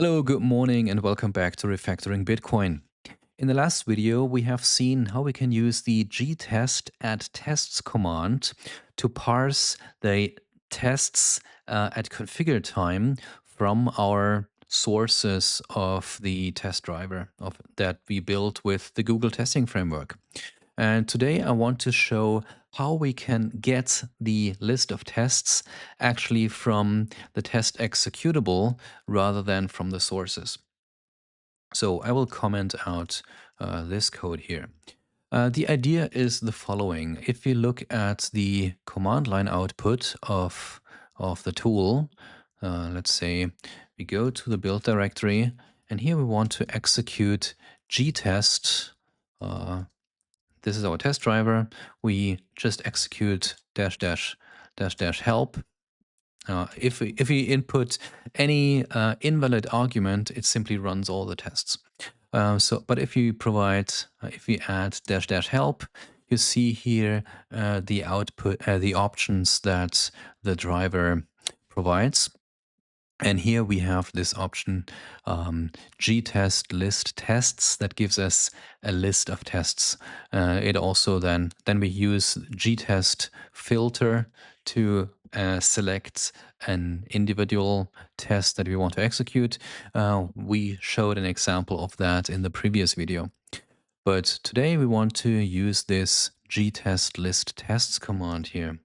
Hello, good morning, and welcome back to Refactoring Bitcoin. In the last video, we have seen how we can use the GTest add tests command to parse the tests at configure time from our sources of the test driver that we built with the Google testing framework. And today I want to show how we can get the list of tests actually from the test executable rather than from the sources. So I will comment out this code here. The idea is the following. If you look at the command line output of the tool, let's say we go to the build directory, and here we want to execute GTest. This is our test driver. We just execute dash dash dash dash help. If we input any invalid argument, it simply runs all the tests. But if you if we add dash dash help, you see here the output, the options that the driver provides. And here we have this option, GTest list tests, that gives us a list of tests. It also then we use GTest filter to select an individual test that we want to execute. We showed an example of that in the previous video. But today we want to use this GTest list tests command here.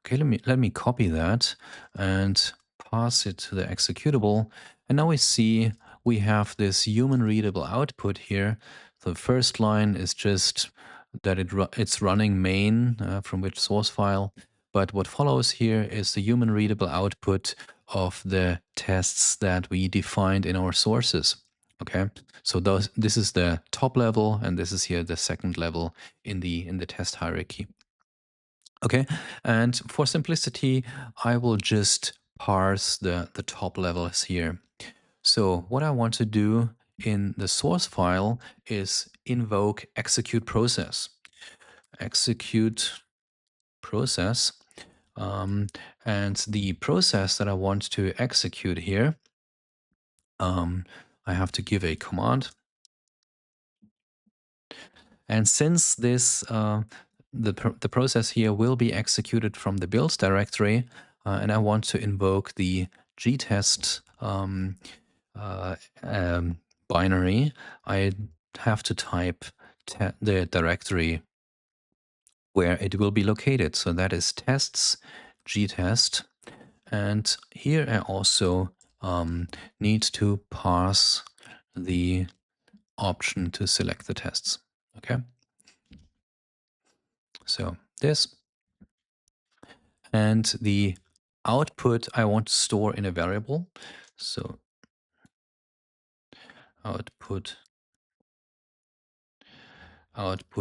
Okay, let me copy that and pass it to the executable. And now we see we have this human readable output here. The first line is just that it's running main from which source file. But what follows here is the human readable output of the tests that we defined in our sources. Okay, so this is the top level, and this is here the second level in the test hierarchy. Okay, and for simplicity, I will just parse the top levels here. So what I want to do in the source file is invoke execute process. Execute process. And the process that I want to execute here, I have to give a command. And since this the process here will be executed from the build directory, and I want to invoke the GTest binary, I have to type the directory where it will be located. So that is tests GTest. And here I also need to pass the option to select the tests. Okay. So this, and the output I want to store in a variable. So output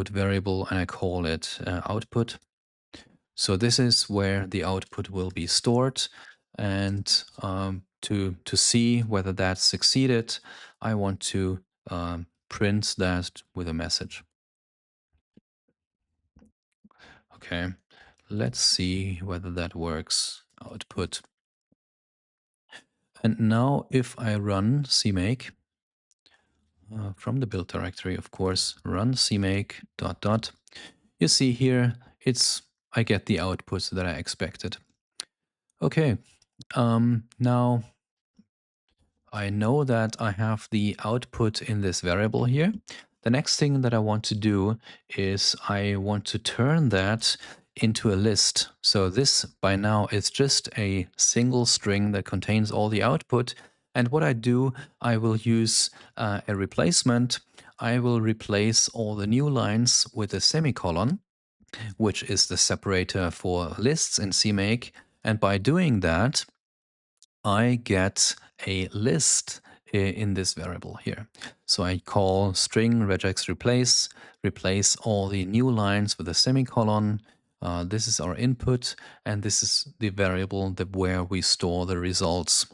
variable, and I call it output. So this is where the output will be stored, and to see whether that succeeded, I want to print that with a message. Okay, let's see whether that works. Output. And now if I run CMake, from the build directory, of course, run CMake ... You see here, I get the output that I expected. Okay, now I know that I have the output in this variable here. The next thing that I want to do is I want to turn that into a list. So this by now is just a single string that contains all the output. And what I do, I will use a replacement. I will replace all the new lines with a semicolon, which is the separator for lists in CMake. And by doing that, I get a list in this variable here. So I call string regex replace all the new lines with a semicolon. This is our input, and this is the variable where we store the results.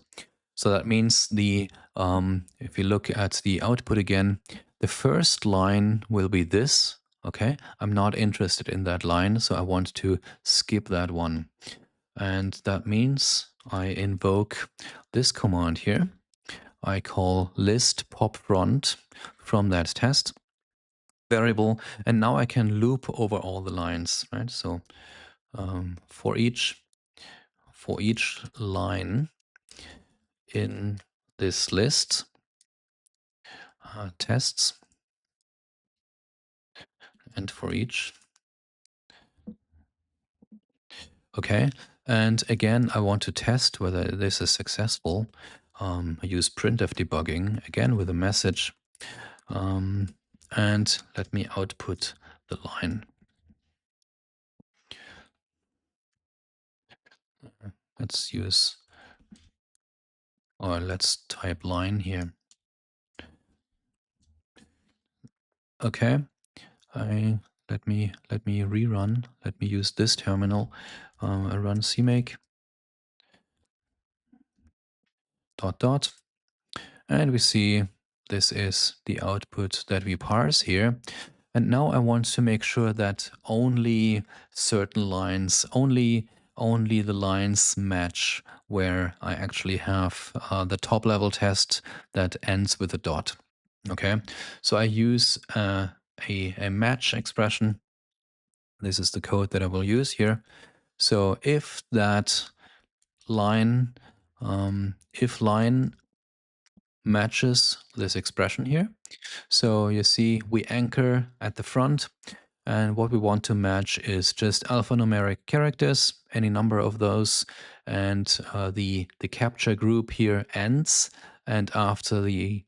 So that means if you look at the output again, the first line will be this. Okay, I'm not interested in that line, so I want to skip that one. And that means I invoke this command here. I call list pop front from that test variable, and now I can loop over all the lines, right? So for each line in this list, tests, and for each. Okay, and again, I want to test whether this is successful. I use printf debugging again with a message, and let me output the line. Let's use, or let's type line here. Okay, let me rerun. Let me use this terminal. I run CMake dot dot, and we see this is the output that we parse here. And now I want to make sure that only certain lines, only the lines match where I actually have the top level test that ends with a dot. Okay, so I use a match expression. This is the code that I will use here. So if that line, if line matches this expression here, so you see we anchor at the front, and what we want to match is just alphanumeric characters, any number of those, and the capture group here ends, and after the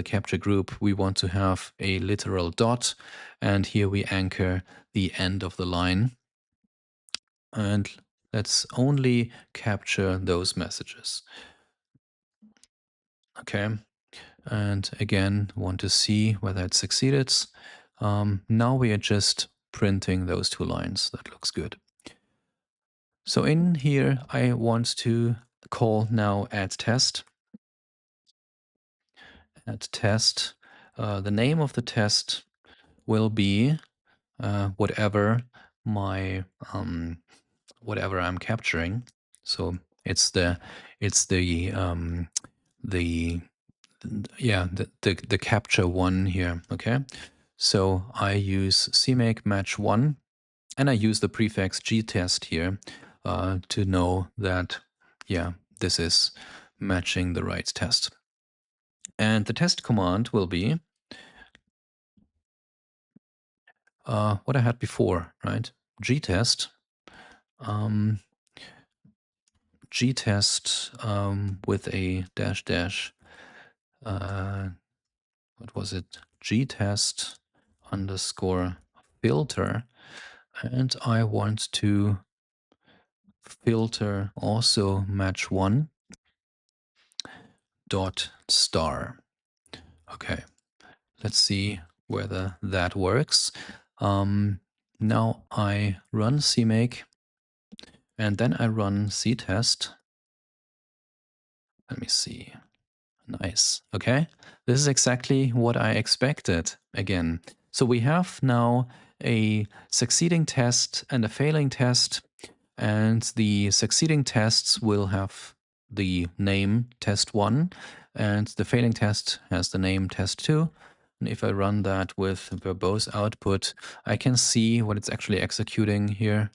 capture group we want to have a literal dot, and here we anchor the end of the line, and let's only capture those messages. Okay, and again want to see whether it succeeded. Now we are just printing those two lines. That looks good. So in here I want to call now add test. Add test. The name of the test will be whatever my whatever I'm capturing. So it's the the capture one here. Okay, so I use CMake match one, and I use the prefix GTest here to know that this is matching the right test. And the test command will be what I had before, right? GTest. GTest with a dash dash. What was it? GTest underscore filter, and I want to filter also match one dot star. Okay, let's see whether that works. Now I run CMake, and then I run CTest. Let me see. Nice. Okay, this is exactly what I expected again. So we have now a succeeding test and a failing test, and the succeeding tests will have the name test1, and the failing test has the name test2. And if I run that with verbose output, I can see what it's actually executing here.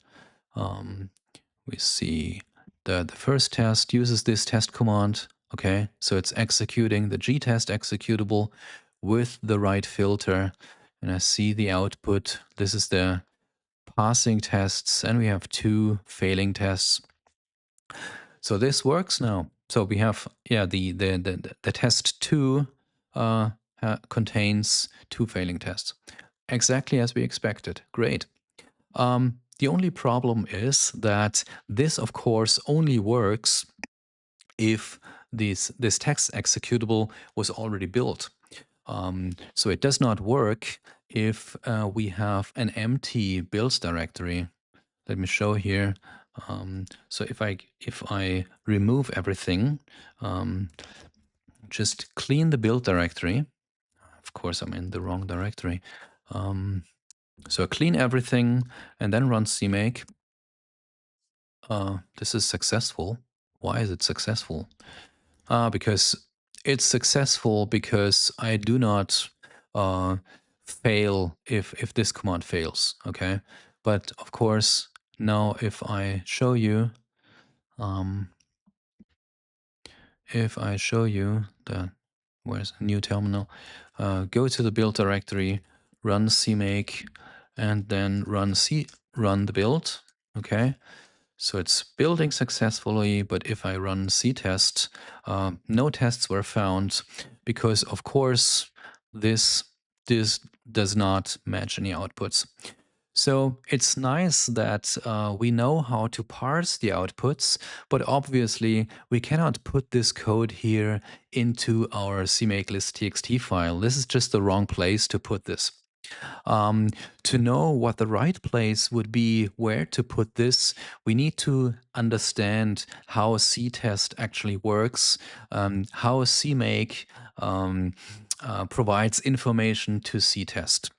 We see the first test uses this test command. Okay, so it's executing the GTest executable with the right filter, and I see the output. This is the passing tests, and we have two failing tests. So this works now. So we have the test 2 contains two failing tests, exactly as we expected. Great. The only problem is that this, of course, only works if this text executable was already built. So it does not work if we have an empty build directory. Let me show here. So if I remove everything, just clean the build directory. Of course, I'm in the wrong directory. So clean everything and then run CMake. This is successful. Why is it successful? Because it's successful because I do not uh, fail if this command fails. Okay, but of course now um, if I show you the where's a new terminal, go to the build directory, run CMake, and then run the build. Okay, so it's building successfully, but if I run ctest, no tests were found because, of course, this this does not match any outputs. So it's nice that we know how to parse the outputs, but obviously we cannot put this code here into our CMakeLists.txt file. This is just the wrong place to put this. Um, to know what the right place would be, where to put this, we need to understand how CTest actually works, how CMake provides information to CTest.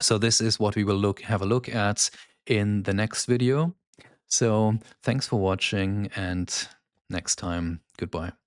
So this is what we will have a look at in the next video. So thanks for watching, and next time, goodbye.